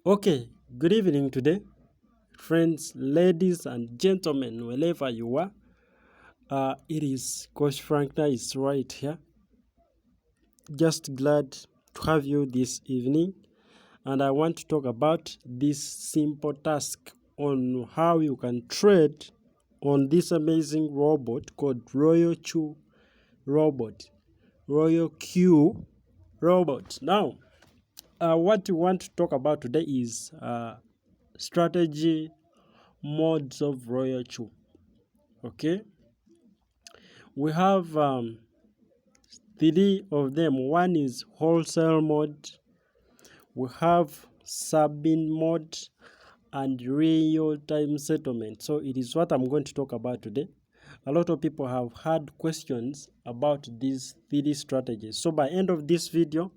Okay, good evening today, friends, ladies, and gentlemen, wherever you are. It is Coach Frankner is right here. Just glad to have you this evening, and I want to talk about this simple task on how you can trade on this amazing robot called Royal Q robot. Royal Q robot. Now, what we want to talk about today is strategy modes of Royal Chew. Okay, we have three of them. One is wholesale mode, we have sub-in mode, and real-time settlement. So it is what I'm going to talk about today. A lot of people have had questions about these three strategies. So by end of this video,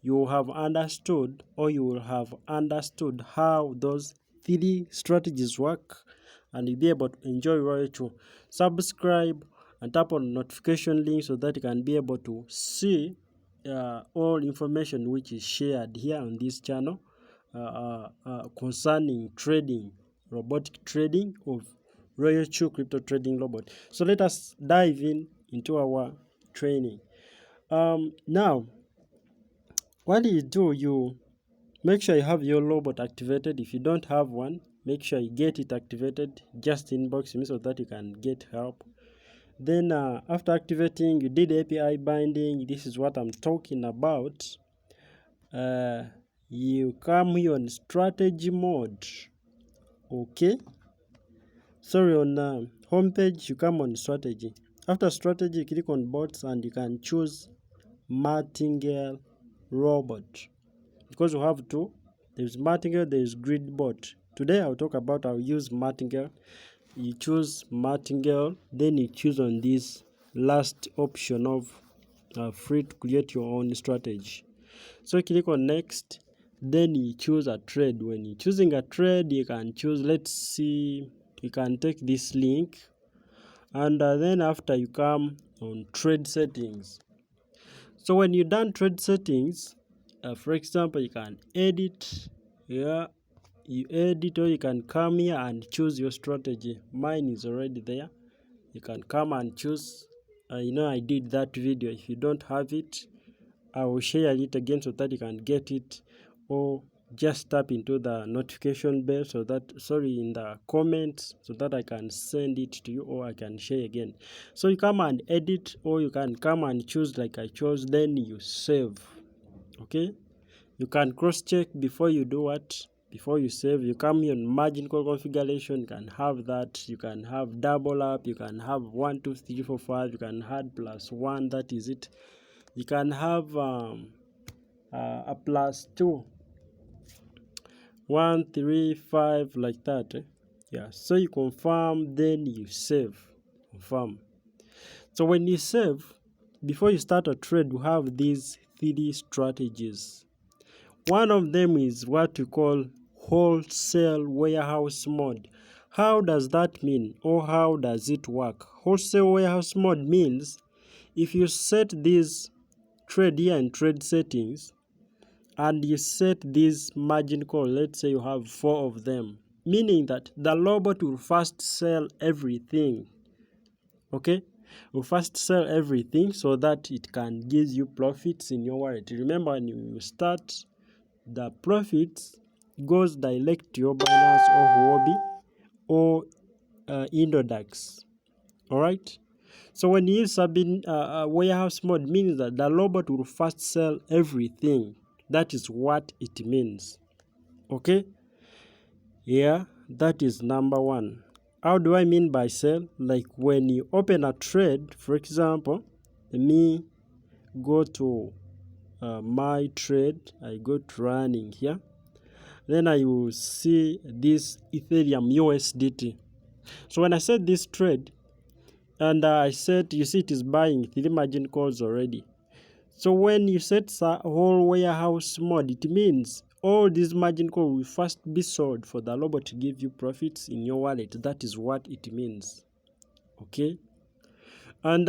you will have understood, or you will have understood how those three strategies work, and you'll be able to enjoy Royal Chew. Subscribe and tap on notification link so that you can be able to see all information which is shared here on this channel concerning trading, robotic trading of Royal Chew crypto trading robot. So let us dive into our training. Now, what do? You make sure you have your robot activated. If you don't have one, make sure you get it activated. Just inbox me so that you can get help. Then after activating, you did API binding. This is what I'm talking about. You come here on strategy mode. Okay. Sorry, on home page, you come on strategy. After strategy, you click on bots and you can choose Martingale robot. Because we have two. There's Martingale, there's Gridbot. Today I'll use Martingale. You choose Martingale, then you choose on this last option of free to create your own strategy. So click on next, then you choose a trade. When you're choosing a trade, you can choose, let's see, you can take this link, and then after you come on trade settings. So when you're done trade settings, for example, you can edit. Yeah, you edit, or you can come here and choose your strategy. Mine is already there. You can come and choose. I did that video. If you don't have it, I will share it again so that you can get it, or just tap into the notification bell in the comments so that I can send it to you, or I can share again. So you come and edit, or you can come and choose like I chose, then you save. Okay, you can cross check before you do what. Before you save, you come here on margin call configuration. You can have that. You can have double up. You can have 1, 2, 3, 4, 5. You can add +1. That is it. You can have a +2, 1, 3, 5, like that. Yeah. So you confirm, then you save. Confirm. So when you save, before you start a trade, you have these three strategies. One of them is what we call wholesale warehouse mode. How does that mean, or how does it work? Wholesale warehouse mode means if you set this trade here in trade settings, and you set this margin call, let's say you have 4 of them, meaning that the robot will first sell everything. Okay, will first sell everything so that it can give you profits in your wallet. Remember, when you start, the profits goes direct to your Binance or Huobi or Indodax. All right. So when you use sub-in warehouse mode, means that the robot will first sell everything. That is what it means. Okay. Yeah, that is number one. How do I mean by sell? Like when you open a trade, for example, let me go to my trade. I go to running here. Then I will see this Ethereum USDT. So when I set this trade, and I said, you see it is buying 3 margin calls already. So when you set whole warehouse mode, it means all these margin calls will first be sold for the robot to give you profits in your wallet. That is what it means. Okay. And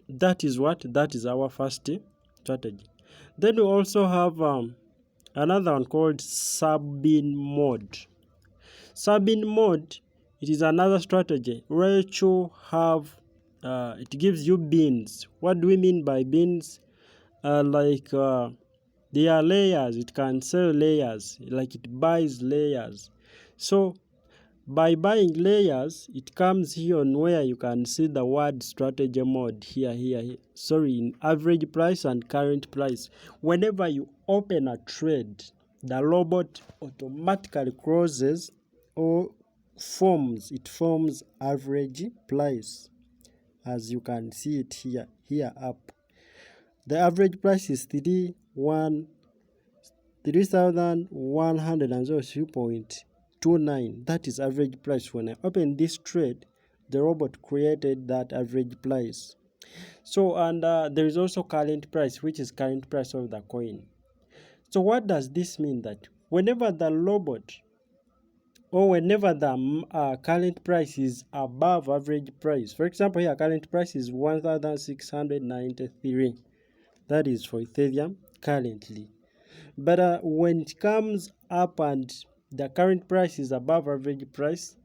that is our first strategy. Then we also have another one called sub-bin mode. Sub-bin mode, it is another strategy where you have it gives you bins. What do we mean by bins? They are layers. It can sell layers, like it buys layers. So by buying layers, it comes here on where you can see the word strategy mode here. Sorry, in average price and current price. Whenever you open a trade, the robot automatically closes or forms average price, as you can see it here up. The average price is 3,103.29. That is average price. When I open this trade, the robot created that average price. So, and there is also current price, which is current price of the coin. So what does this mean? That whenever the robot or whenever the current price is above average price, for example, here current price is 1,693. That is for Ethereum currently. But when it comes up and the current price is above average price,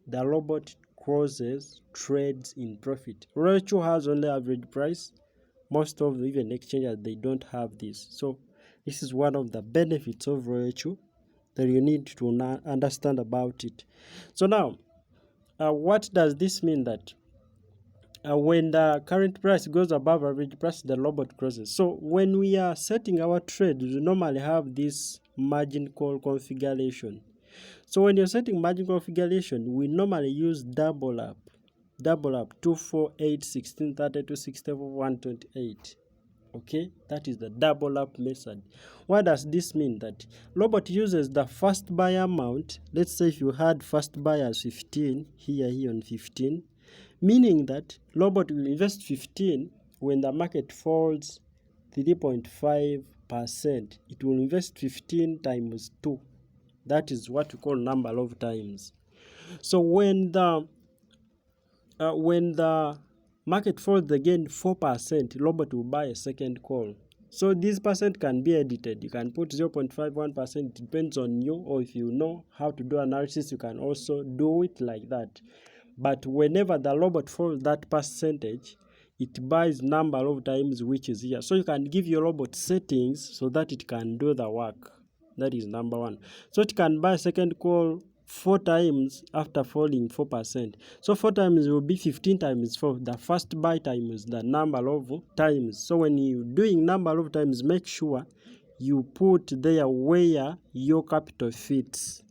the robot closes trades in profit. Rachel has only average price. Most of even exchanges, they don't have this. So this is one of the benefits of Rachel that you need to understand about it. So now, what does this mean? That when the current price goes above average price, the robot closes. So when we are setting our trade, we normally have this margin call configuration. So when you're setting margin configuration, we normally use double up 248 16 32 64 128. Okay, that is the double up method. What does this mean? That robot uses the first buy amount. Let's say if you had first buy as 15 here on 15, meaning that robot will invest 15 when the market falls 3.5%. It will invest 15 times 2. That is what we call number of times. So when the market falls again 4%, robot will buy a second call. So this percent can be edited. You can put 0.51%. It depends on you, or if you know how to do analysis, you can also do it like that. But whenever the robot falls that percentage, it buys number of times, which is here. So you can give your robot settings so that it can do the work. That is number one. So it can buy second call 4 times after falling 4%. So 4 times will be 15 times 4. The first buy time is the number of times. So when you're doing number of times, make sure you put there where your capital fits.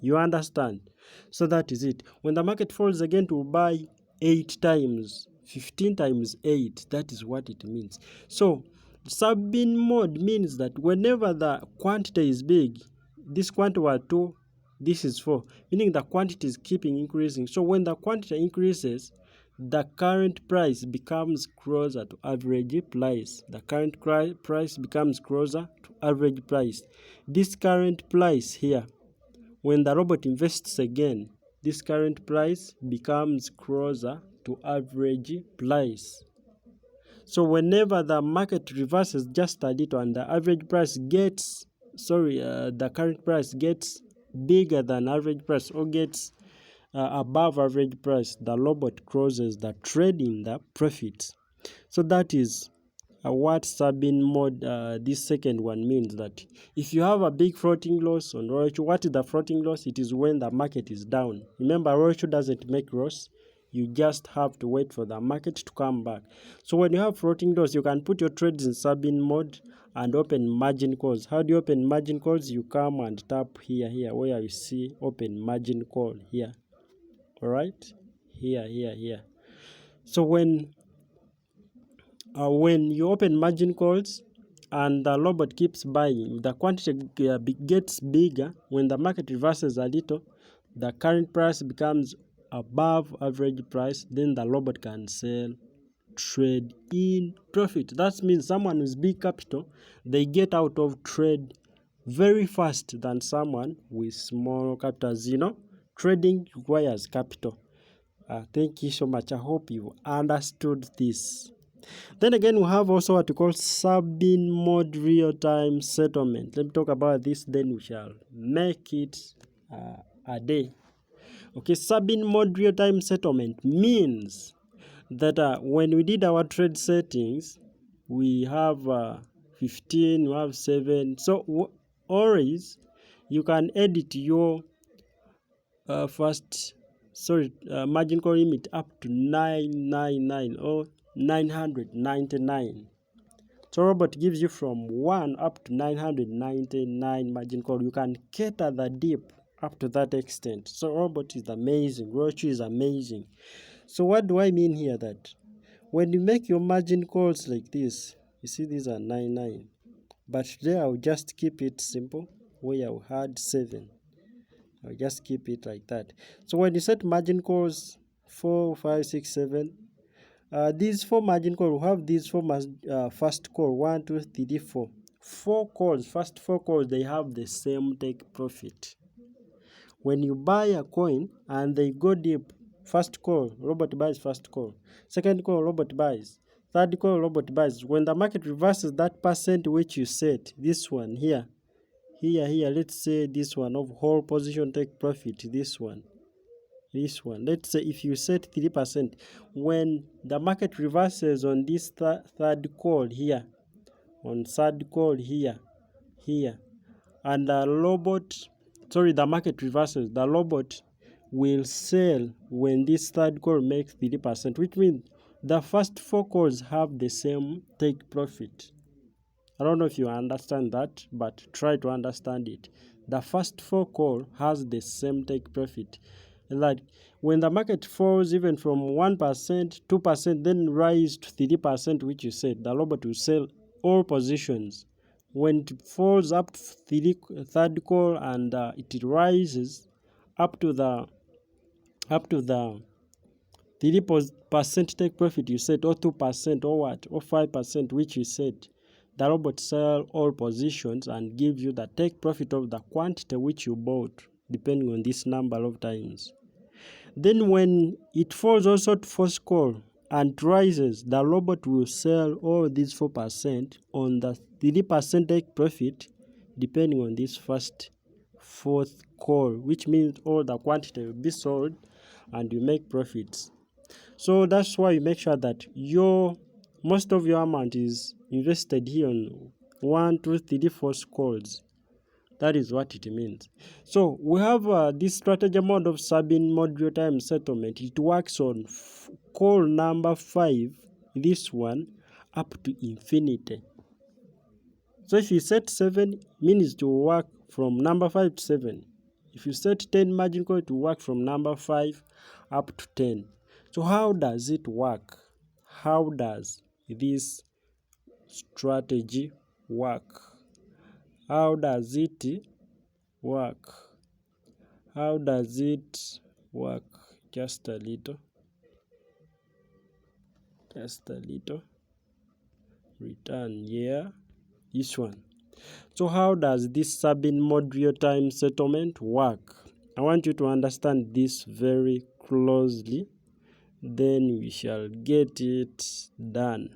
You understand? So that is it. When the market falls again, to buy 8 times. 15 times 8. That is what it means. So sub-bin mode means that whenever the quantity is big, this quantity was 2, this is 4, meaning the quantity is keeping increasing. So when the quantity increases, the current price becomes closer to average price. The current price becomes closer to average price. This current price here, when the robot invests again, this current price becomes closer to average price. So whenever the market reverses just a little and the average price gets, the current price gets bigger than average price or gets above average price, the robot closes the trade in the profits. So that is what sub-bin mode, this second one, means. That if you have a big floating loss on Roadshow, what is the floating loss? It is when the market is down. Remember, Roadshow doesn't make loss. You just have to wait for the market to come back. So when you have floating loss, you can put your trades in sub-bin mode and open margin calls. How do you open margin calls? You come and tap here where you see open margin call here. All right, here. So when you open margin calls and the robot keeps buying, the quantity gets bigger. When the market reverses a little, the current price becomes above average price, then the robot can sell, trade in profit. That means someone with big capital, they get out of trade very fast than someone with small capital. Trading requires capital. Thank you so much. I hope you understood this. Then again, we have also what we call sub-in mode real-time settlement. Let me talk about this, then we shall make it a day. Okay, sub-in mode real-time settlement means that when we did our trade settings, we have 15, we have 7. So always you can edit your margin call limit up to 999 or 999. So robot gives you from 1 up to 999 margin call. You can cater the dip up to that extent. So robot is amazing. Roche is amazing. So what do I mean here? That when you make your margin calls like this, you see these are 99. But today I'll just keep it simple, where I had 7. I'll just keep it like that. So when you set margin calls 4, 5, 6, 7, these 4 margin calls, we have these 4 first call 1, 2, 3, 4. 4 calls, first 4 calls, they have the same take profit. When you buy a coin and they go deep, first call, robot buys first call. Second call, robot buys. Third call, robot buys. When the market reverses that percent which you set, this one here, let's say this one of whole position take profit, this one. Let's say if you set 3%, when the market reverses on this third call here, on third call here, and the market reverses, the robot will sell when this third call makes 3%, which means the first 4 calls have the same take profit. I don't know if you understand that, but try to understand it. The first 4 call has the same take profit. Like when the market falls even from 1%, 2%, then rise to 3%, which you said, the robot will sell all positions. When it falls up to third call and it rises up to the 3% take profit you said, or 2%, or what, or 5%, which you said, the robot sell all positions and give you the take profit of the quantity which you bought, depending on this number of times. Then when it falls also to first call and rises, the robot will sell all these 4% on the 3% take profit, depending on this fourth call, which means all the quantity will be sold and you make profits. So that's why you make sure that most of your amount is invested here on 1, 2, 3, 4 calls. That is what it means. So we have this strategy mode of sub-in mode real-time settlement. It works on call number 5, this one, up to infinity. So if you set 7, means to work from number 5 to 7. If you set 10 margin call, to work from number 5 up to 10. So how does it work? How does this strategy work? How does it work? How does it work? Just a little. Return here. This one. So how does this sub-in mode real-time settlement work? I want you to understand this very closely. Then we shall get it done.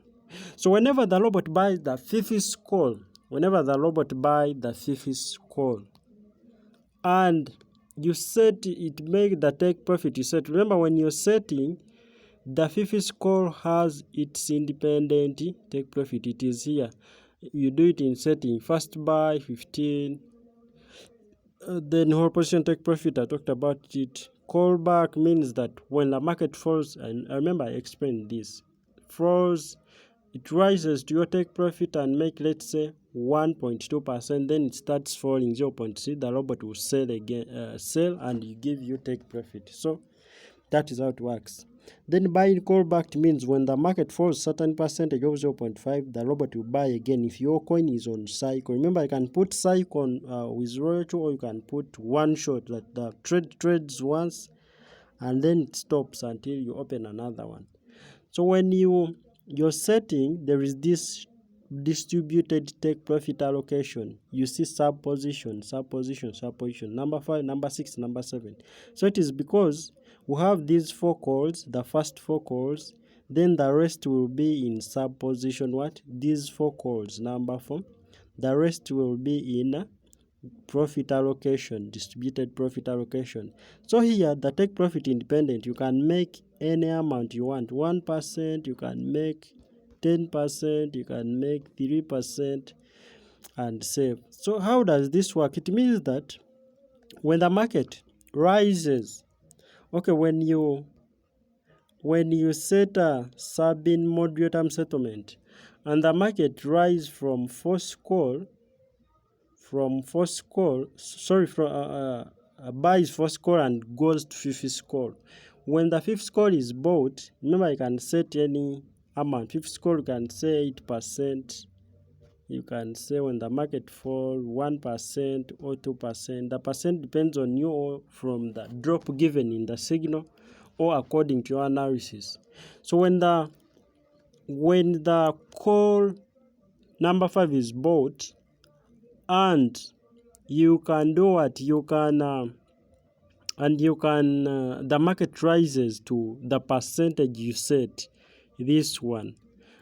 So whenever the robot buys the fifth call, and you set it, make the take profit you set. Remember, when you're setting, the fifth call has its independent take profit. It is here. You do it in setting. First buy 15. Then whole position take profit. I talked about it. Callback means that when the market falls, and I remember I explained this, falls, it rises to your take profit and make, let's say, 1.2%. Then it starts falling 0.3. The robot will sell again, and you give you take profit. So that is how it works. Then buying callback means when the market falls certain percentage of 0.5, the robot will buy again if your coin is on cycle. Remember, you can put cycle with royalty, or you can put one shot, like the trades once and then it stops until you open another one. So when you're setting, there is this distributed take profit allocation. You see sub position, number 5, number 6, number 7. So it is because we have these 4 calls, the first 4 calls, then the rest will be in sub position what? These 4 calls, number 4. The rest will be in profit allocation, distributed profit allocation. So here the take profit independent, you can make any amount you want. 1%, you can make 10%, you can make 3%, and save. So how does this work? It means that when the market rises, okay, when you set a sub-in mode real-time settlement and the market rise from first call, buys first call and goes to fifth call. When the fifth call is bought, remember you can set any amount. Fifth call you can say 8%. You can say when the market fall 1% or 2%. The percent depends on you or from the drop given in the signal or according to your analysis. So when the call number 5 is bought, and you can do what? The market rises to the percentage you set. This one,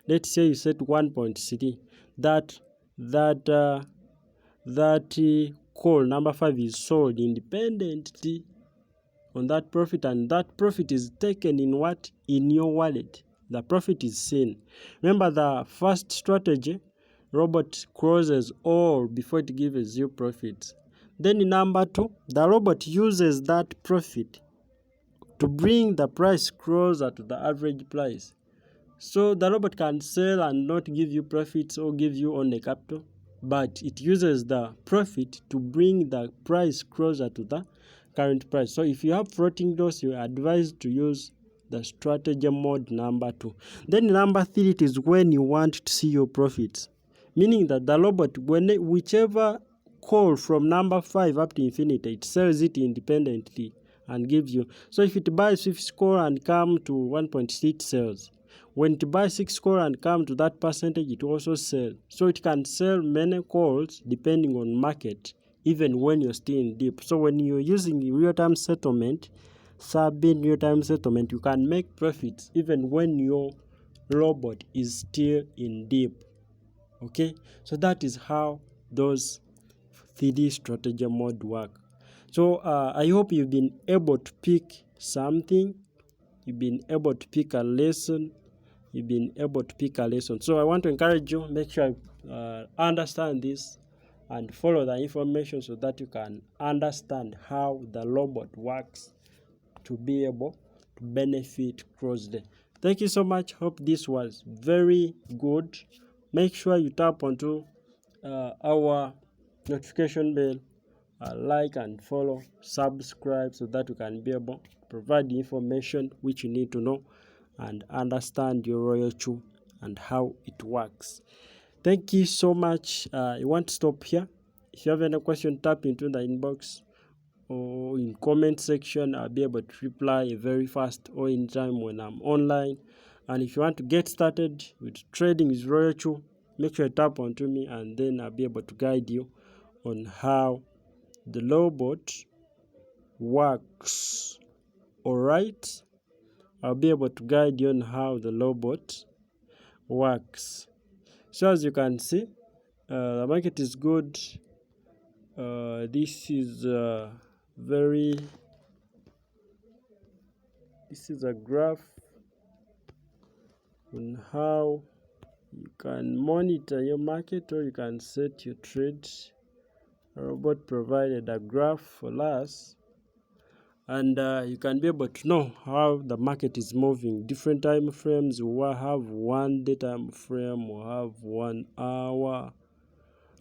let's say you set 1.3. That call number 5 is sold independently on that profit, and that profit is taken in what? In your wallet. The profit is seen. Remember the first strategy, robot closes all before it gives you profits. Then in number 2, the robot uses that profit to bring the price closer to the average price. So the robot can sell and not give you profits or give you only capital, but it uses the profit to bring the price closer to the current price. So if you have floating loss, you are advised to use the strategy mode number 2. Then number 3, it is when you want to see your profits, meaning that the robot, whichever call from number 5 up to infinity, it sells it independently and gives you. So if it buys 5th call and come to 1.6 sells. When it buys 6 call and come to that percentage, it also sells. So it can sell many calls depending on market, even when you're still in deep. So when you're using real-time settlement, sub-in real-time settlement, you can make profits even when your robot is still in deep. Okay, so that is how those 3D strategy mode work. So I hope you've been able to pick something. You've been able to pick a lesson. So I want to encourage you, make sure you understand this and follow the information so that you can understand how the robot works to be able to benefit cross-day. Thank you so much. Hope this was very good. Make sure you tap onto our notification bell, like and follow, subscribe, so that you can be able to provide the information which you need to know and understand your Royal and how it works. Thank you so much. I want to stop here. If you have any question, tap into the inbox or in comment section. I'll be able to reply very fast or in time when I'm online. And if you want to get started with trading with Royal, make sure you tap onto me, and then I'll be able to guide you on how the robot works. Alright, I'll be able to guide you on how the robot works. So as you can see, the market is good. This is a graph on how you can monitor your market, or you can set your trades. A robot provided a graph for us, and you can be able to know how the market is moving. Different time frames. We will have 1 day time frame, we have 1 hour,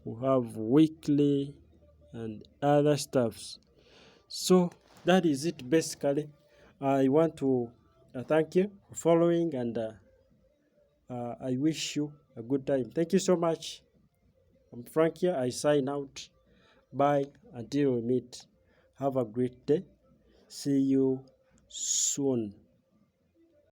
we have weekly, and other stuffs. So that is it basically. I want to thank you for following, and I wish you a good time. Thank you so much. I'm Frank here. I sign out. Bye until we meet. Have a great day. See you soon.